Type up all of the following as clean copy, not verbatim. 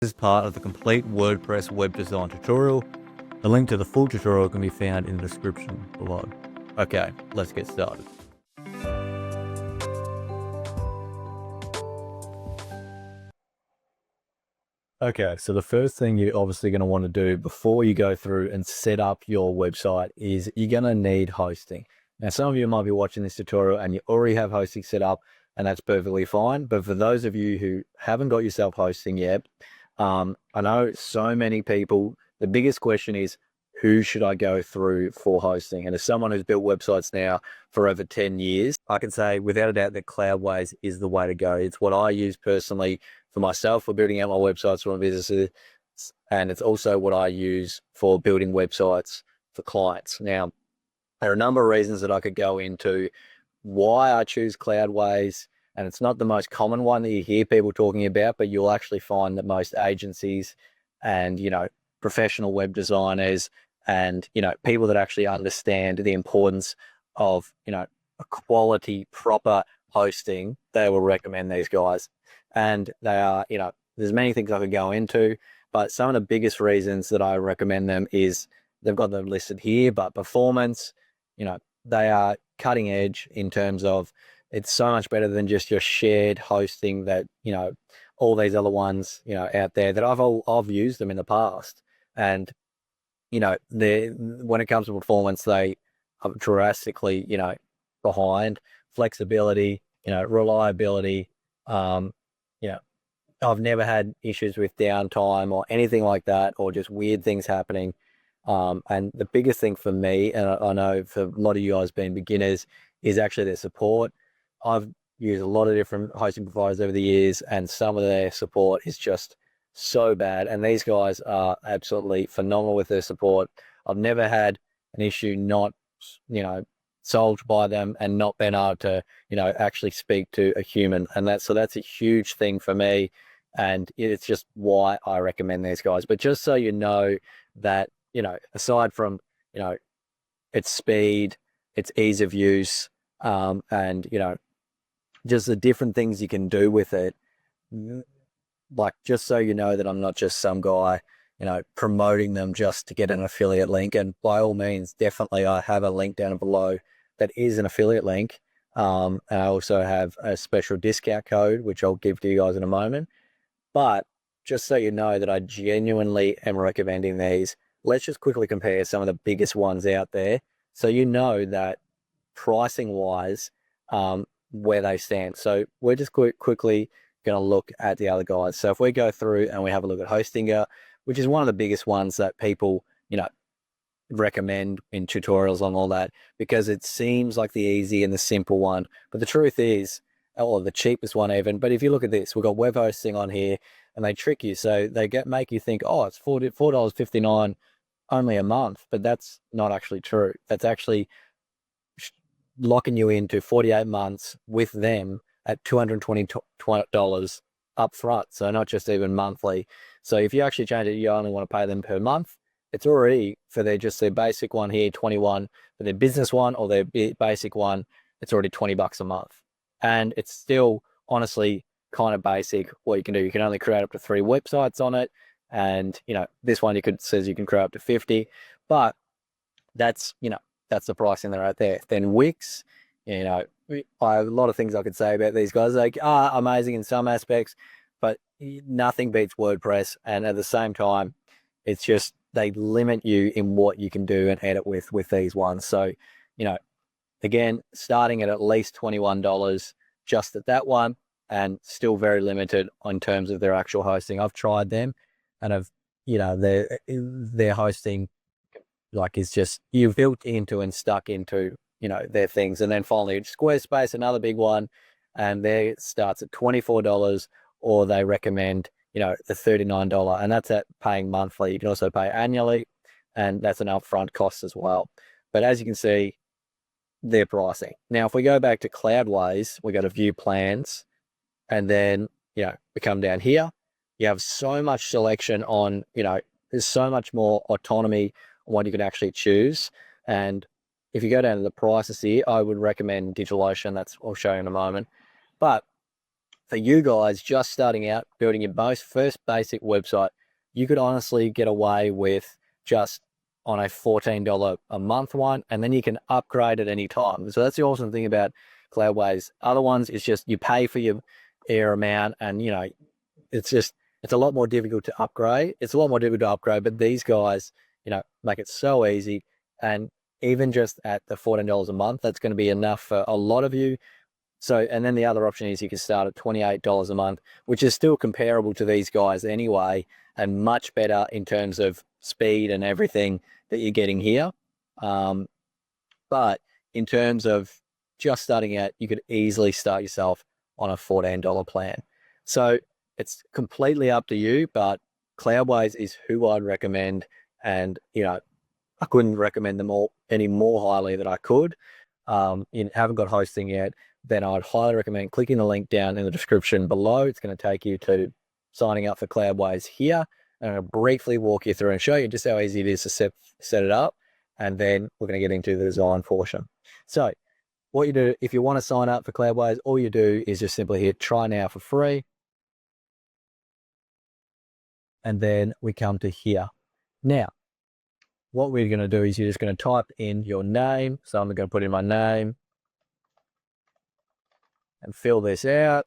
This is part of the complete WordPress web design tutorial. The link to the full tutorial can be found in the description below. Okay, let's get started. Okay, so the first thing you're obviously going to want to do before you go through and set up your website is you're going to need hosting. Now, some of you might be watching this tutorial and you already have hosting set up, and that's perfectly fine. But for those of you who haven't got yourself hosting yet, I know so many people, the biggest question is, who should I go through for hosting? And as someone who's built websites now for over 10 years, I can say without a doubt that Cloudways is the way to go. It's what I use personally for myself for building out my websites for my businesses. And it's also what I use for building websites for clients. Now, there are a number of reasons that I could go into why I choose Cloudways. And it's not the most common one that you hear people talking about, but you'll actually find that most agencies and, professional web designers and, people that actually understand the importance of, a quality, proper hosting, they will recommend these guys. And they are, there's many things I could go into, but some of the biggest reasons that I recommend them is they've got them listed here, but performance, they are cutting edge in terms of it's so much better than just your shared hosting that, all these other ones, out there that I've used them in the past. And, when it comes to performance, they are drastically, behind. Flexibility, reliability, I've never had issues with downtime or anything like that, or just weird things happening. And the biggest thing for me, and I know for a lot of you guys being beginners, is actually their support. I've used a lot of different hosting providers over the years, and some of their support is just so bad. And these guys are absolutely phenomenal with their support. I've never had an issue not, solved by them and not been able to, actually speak to a human. And that's a huge thing for me. And it's just why I recommend these guys. But just so you know that, aside from, its speed, its ease of use, and, just the different things you can do with it, like, just so you know that I'm not just some guy, promoting them just to get an affiliate link. And by all means, definitely I have a link down below that is an affiliate link. And I also have a special discount code, which I'll give to you guys in a moment. But just so you know that I genuinely am recommending these, let's just quickly compare some of the biggest ones out there, so you know that pricing wise, where they stand. So we're just quickly going to look at the other guys. So if we go through and we have a look at Hostinger, which is one of the biggest ones that people, recommend in tutorials on all that, because it seems like the easy and the simple one. But the truth is, or the cheapest one even. But if you look at this, we've got web hosting on here, and they trick you. So they make you think, oh, it's $4.59 only a month, but that's not actually true. That's actually locking you into 48 months with them at $220 up front. So not just even monthly. So if you actually change it, you only want to pay them per month. It's already for their basic one here, 21 for their business one, or their basic one, it's already $20 a month. And it's still honestly kind of basic what you can do. You can only create up to 3 websites on it. And, this one says you can create up to 50, but that's, that's the pricing they're out there. Then Wix, I have a lot of things I could say about these guys. They are amazing in some aspects, but nothing beats WordPress. And at the same time, it's just, they limit you in what you can do and edit with these ones. So, again, starting at least $21 just at that one, and still very limited in terms of their actual hosting. I've tried them, and their hosting, like, is just, you're built into and stuck into, their things. And then finally, Squarespace, another big one, and there starts at $24, or they recommend, the $39, and that's at paying monthly. You can also pay annually, and that's an upfront cost as well. But as you can see, their pricing. Now, if we go back to Cloudways, we go to view plans, and then, we come down here. You have so much selection on, there's so much more autonomy on what you can actually choose. And if you go down to the prices here, I would recommend DigitalOcean. I'll show you in a moment. But for you guys just starting out building your first basic website, you could honestly get away with just on a $14 a month one, and then you can upgrade at any time. So that's the awesome thing about Cloudways. Other ones is just you pay for your amount, and it's a lot more difficult to upgrade. It's a lot more difficult to upgrade, but these guys, make it so easy. And even just at the $14 a month, that's going to be enough for a lot of you. So, and then the other option is you can start at $28 a month, which is still comparable to these guys anyway, and much better in terms of speed and everything that you're getting here. But in terms of just starting out, you could easily start yourself on a $14 plan. So it's completely up to you, but Cloudways is who I'd recommend. And, I couldn't recommend them all any more highly than I could. You haven't got hosting yet, then I'd highly recommend clicking the link down in the description below. It's going to take you to signing up for Cloudways here. And I'll briefly walk you through and show you just how easy it is to set it up. And then we're going to get into the design portion. So what you do, if you want to sign up for Cloudways, all you do is just simply hit try now for free. And then we come to here. Now, what we're going to do is you're just going to type in your name. So I'm going to put in my name and fill this out.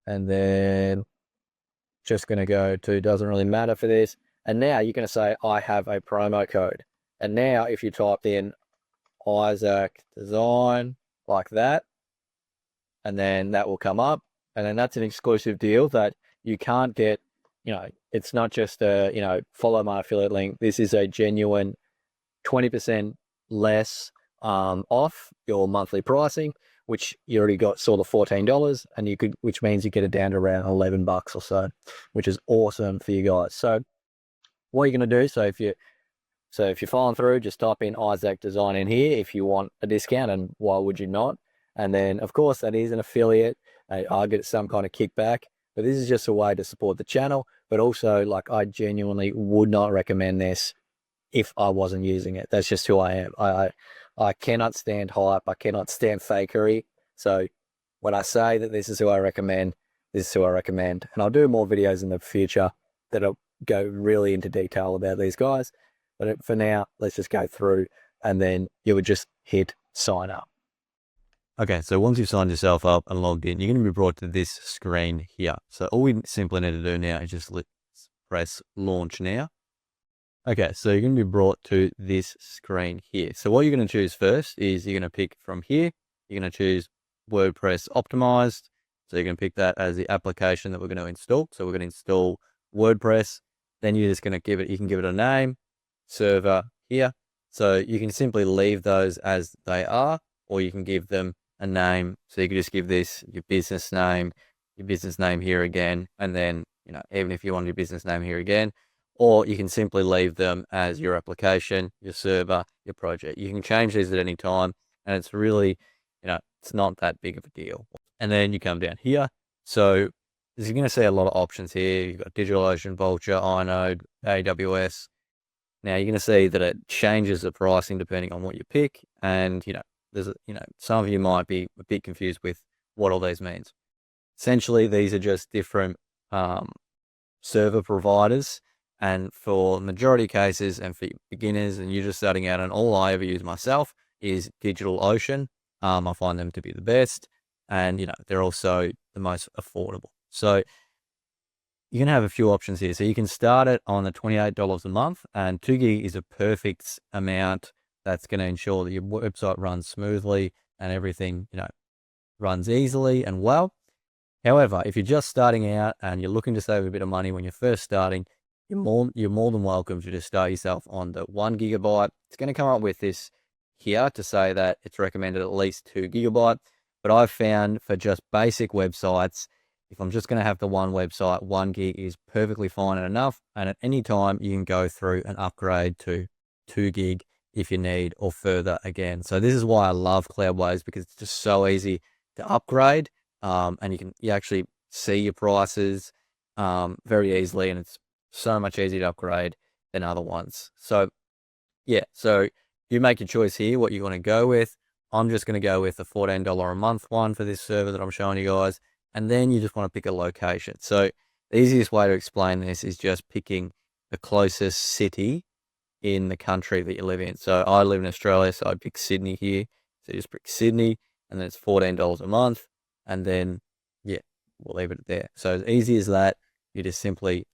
And then just going to go to, doesn't really matter for this. And now you're going to say, I have a promo code. And now if you type in Isaac Design like that, and then that will come up. And then that's an exclusive deal that you can't get, it's not just a, follow my affiliate link. This is a genuine 20% less off your monthly pricing, which you already saw the $14, and which means you get it down to around $11 or so, which is awesome for you guys. So what you're going to do, so if you're following through, just type in Isaac Design in here if you want a discount, and why would you not? And then of course that is an affiliate. I'll get some kind of kickback, but this is just a way to support the channel. But also, like, I genuinely would not recommend this if I wasn't using it. That's just who I am. I cannot stand hype. I cannot stand fakery. So when I say that this is who I recommend, this is who I recommend. And I'll do more videos in the future that'll go really into detail about these guys. But for now, let's just go through, and then you would just hit sign up. Okay, so once you've signed yourself up and logged in, you're going to be brought to this screen here. So all we simply need to do now is just press launch now. Okay, so you're going to be brought to this screen here. So what you're going to choose first is you're going to pick from here. You're going to choose WordPress optimized. So you're going to pick that as the application that we're going to install. So we're going to install WordPress. Then you're just going to you can give it a name, server here. So you can simply leave those as they are, or you can give them a name. So you can just give this your business name here again. And then, even if you want your business name here again, or you can simply leave them as your application, your server, your project. You can change these at any time, and it's really, it's not that big of a deal. And then you come down here. So you're going to see a lot of options here. You've got DigitalOcean, Vulture, iNode, AWS. Now you're going to see that it changes the pricing depending on what you pick. And, there's, some of you might be a bit confused with what all these means. Essentially, these are just different server providers. And for majority cases and for beginners and you're just starting out, and all I ever use myself is DigitalOcean. I find them to be the best, and they're also the most affordable. So you can have a few options here. So you can start it on the $28 a month, and 2 gig is a perfect amount that's going to ensure that your website runs smoothly and everything, runs easily and well. However, if you're just starting out and you're looking to save a bit of money when you're first starting, you're more than welcome to just start yourself on the 1 gigabyte. It's going to come up with this here to say that it's recommended at least 2 gigabyte. But I've found for just basic websites, if I'm just going to have the one website, 1 gig is perfectly fine and enough. And at any time, you can go through and upgrade to 2 gig if you need, or further again. So this is why I love Cloudways, because it's just so easy to upgrade. And you actually see your prices very easily, and it's so much easier to upgrade than other ones. So yeah, so you make your choice here, what you want to go with. I'm just going to go with the $14 a month one for this server that I'm showing you guys. And then you just want to pick a location. So the easiest way to explain this is just picking the closest city in the country that you live in. So I live in Australia, so I'd pick Sydney here. So you just pick Sydney, and then it's $14 a month. And then, yeah, we'll leave it there. So as easy as that, you just simply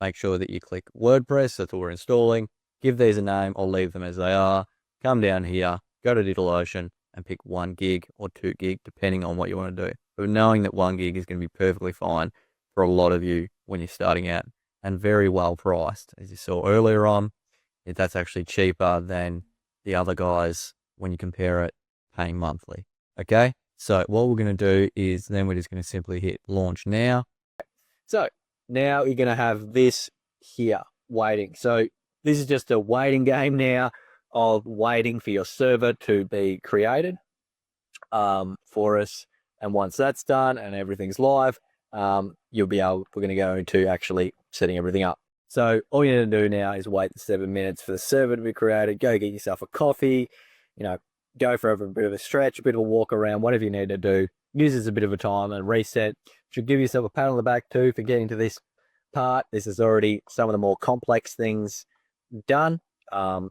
make sure that you click WordPress. That's what we're installing. Give these a name or leave them as they are. Come down here, go to DigitalOcean and pick 1 gig or 2 gig, depending on what you want to do. But knowing that 1 gig is going to be perfectly fine for a lot of you when you're starting out, and very well priced. As you saw earlier on, that's actually cheaper than the other guys when you compare it paying monthly. Okay, so what we're going to do is then we're just going to simply hit launch now. So now you're going to have this here waiting. So this is just a waiting game now of waiting for your server to be created for us. And once that's done and everything's live, we're going to go into actually setting everything up. So all you need to do now is wait the 7 minutes for the server to be created. Go get yourself a coffee, go for a bit of a stretch, a bit of a walk around, whatever you need to do. Use this as a bit of a time and reset. Should give yourself a pat on the back too for getting to this part. This is already some of the more complex things done. And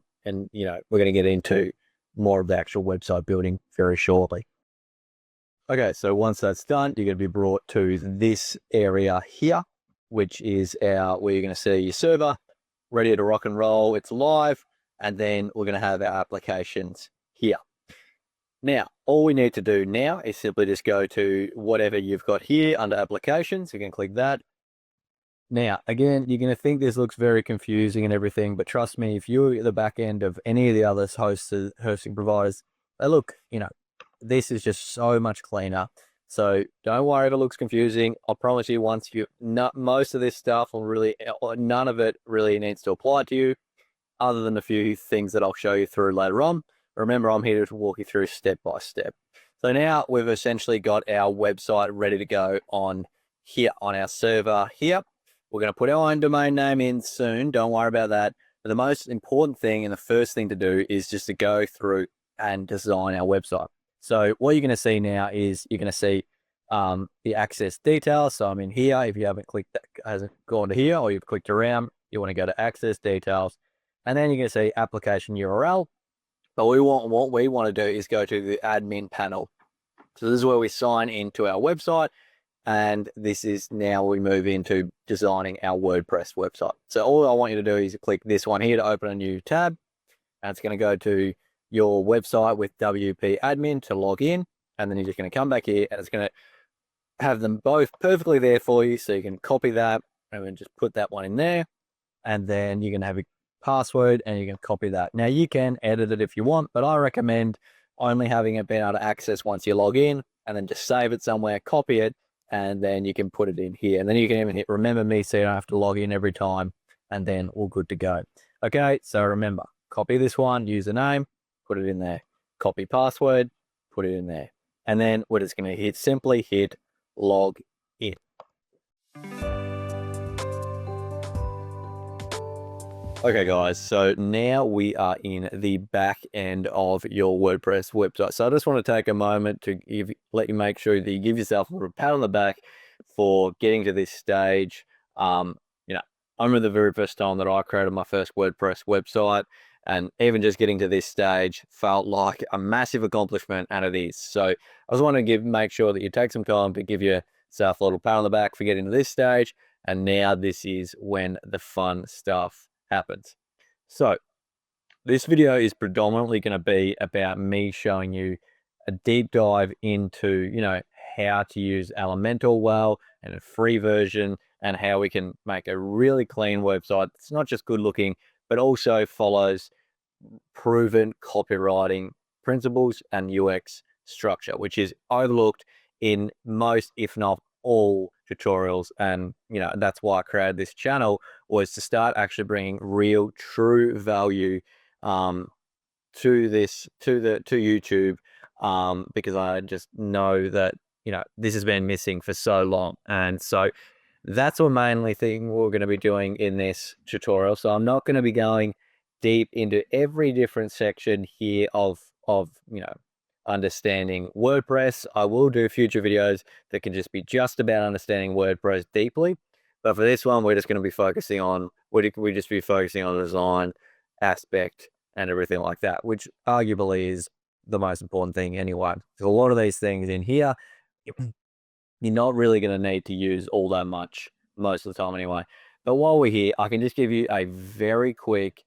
we're going to get into more of the actual website building very shortly. Okay, so once that's done, you're going to be brought to this area here, which is where you're going to see your server ready to rock and roll. It's live, and then we're going to have our applications here. Now, all we need to do now is simply just go to whatever you've got here under applications. You can click that. Now, again, you're going to think this looks very confusing and everything, but trust me, if you're at the back end of any of the other hosting providers, they look, this is just so much cleaner. So don't worry if it looks confusing. I promise you, most of this stuff none of it really needs to apply to you, other than a few things that I'll show you through later on. Remember, I'm here to walk you through step by step. So now we've essentially got our website ready to go on here on our server here. We're going to put our own domain name in soon. Don't worry about that. But the most important thing and the first thing to do is just to go through and design our website. So what you're going to see now is you're going to see the access details. So I'm in here. If you haven't clicked, hasn't gone to here, or you've clicked around, you want to go to access details, and then you're going to see application URL. But what we want to do is go to the admin panel. So this is where we sign into our website, and this is now we move into designing our WordPress website. So all I want you to do is click this one here to open a new tab, and it's going to go to your website with WP admin to log in, and then you're just going to come back here, and it's going to have them both perfectly there for you, so you can copy that and then just put that one in there, and then you're going to have a password and you can copy that. Now you can edit it if you want, but I recommend only having it being able to access once you log in, and then just save it somewhere, copy it, and then you can put it in here, and then you can even hit remember me so you don't have to log in every time, and then all good to go. Okay, so remember, copy this one, username, put it in there, copy password, put it in there, and then we're just going to simply hit log in. Okay guys, so now we are in the back end of your WordPress website. So I just want to take a moment to let you make sure that you give yourself a pat on the back for getting to this stage. I remember the very first time that I created my first WordPress website, and even just getting to this stage felt like a massive accomplishment, and it is. So I just want to make sure that you take some time to give yourself a little pat on the back for getting to this stage. And now this is when the fun stuff happens. So this video is predominantly going to be about me showing you a deep dive into, how to use Elementor well, and a free version, and how we can make a really clean website. It's not just good looking, but also follows proven copywriting principles and UX structure, which is overlooked in most, if not all, tutorials. And that's why I created this channel, was to start actually bringing real true value to YouTube, because I just know that this has been missing for so long. And so that's the mainly thing we're going to be doing in this tutorial. So I'm not going to be going deep into every different section here of understanding WordPress. I will do future videos that can just be just about understanding WordPress deeply. But for this one, we're just going to be focusing on, we just be focusing on the design aspect and everything like that, which arguably is the most important thing anyway. So a lot of these things in here, you're not really going to need to use all that much most of the time anyway. But while we're here, I can just give you a very quick,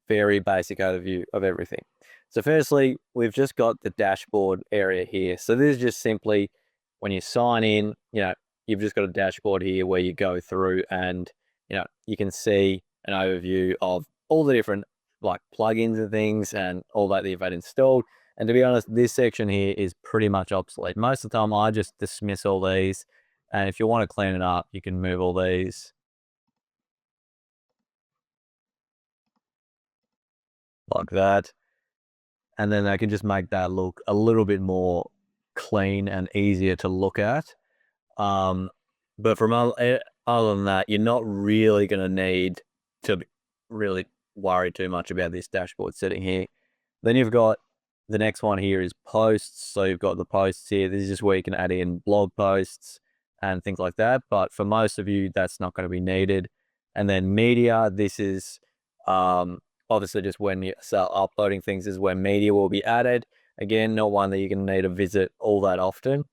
very basic overview of everything. So firstly, we've just got the dashboard area here. So this is just simply when you sign in, you've just got a dashboard here where you go through and, you can see an overview of all the different like plugins and things and all that you've had installed. And to be honest, this section here is pretty much obsolete. Most of the time I just dismiss all these. And if you want to clean it up, you can move all these like that. And then I can just make that look a little bit more clean and easier to look at. But from other than that, you're not really going to need to really worry too much about this dashboard setting here. Then you've got the next one here is posts. So you've got the posts here. This is just where you can add in blog posts and things like that. But for most of you, that's not going to be needed. And then media, this is obviously just when you start uploading things is when media will be added. Again, not one that you're going to need to visit all that often.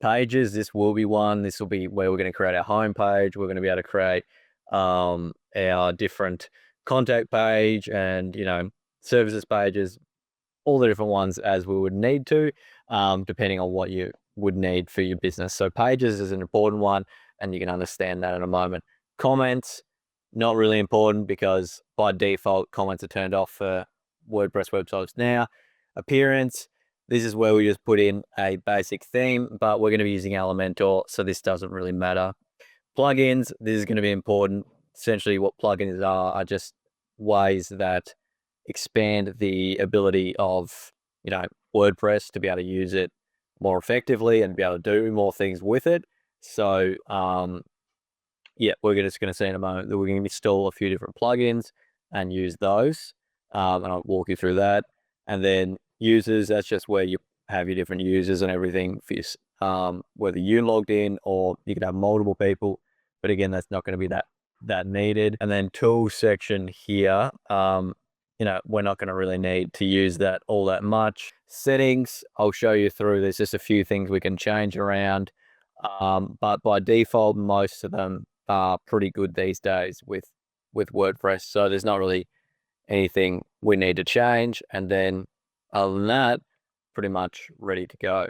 Pages, this will be one. This will be where we're going to create our home page. We're going to be able to create our different contact page and, services pages, all the different ones as we would need to, depending on what you would need for your business. So pages is an important one, and you can understand that in a moment. Comments, not really important because by default, comments are turned off for WordPress websites now. Appearance, this is where we just put in a basic theme, but we're going to be using Elementor, so this doesn't really matter. Plugins, this is going to be important. Essentially what plugins are just ways that expand the ability of, WordPress to be able to use it more effectively and be able to do more things with it. So, we're just going to see in a moment that we're going to install a few different plugins and use those. And I'll walk you through that. And then users, that's just where you have your different users and everything for your, whether you logged in or you could have multiple people. But again, that's not going to be that needed. And then tools section here, we're not going to really need to use that all that much. Settings, I'll show you through. There's just a few things we can change around. But by default, most of them are pretty good these days with WordPress. So there's not really anything we need to change. And then other than that, pretty much ready to go.